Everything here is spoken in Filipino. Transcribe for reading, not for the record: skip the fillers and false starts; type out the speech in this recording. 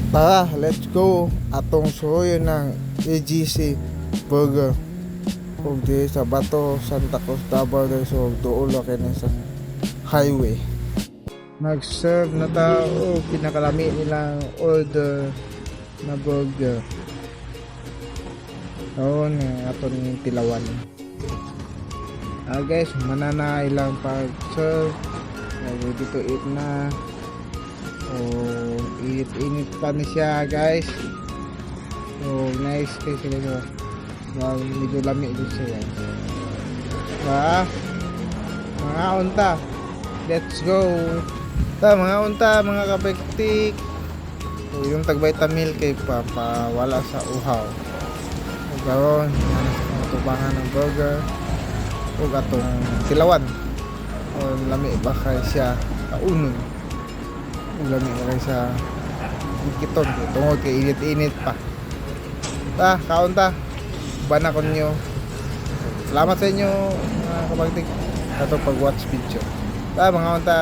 Tara, let's go. Atong suhoy ng AGC Burger. Kung di sa Bato, Santa Cruz, Davao del Sur, duulo kini sa highway. Nag-serve na tao, pinakalami nilang order na burger. Oo nga, atong tilawan. Guys, manana ilang pag-serve. Ready to eat na. Init pa na siya, guys. Nice guys sila nyo. Medyo lamig din siya. Mga unta, let's go. Mga unta, mga kapektik. Yung tag-vitamin kay wala sa uhaw. Garon, tubangan ng burger. Atong tilawan. Lamig ba kay siya kaunon. Lamig kay siya kiton. Tungod kay init-init pa. Kaon ta. Bana ko nyo. Salamat sa inyo mga kapagtik. Ito pag-watch video. Mga unta.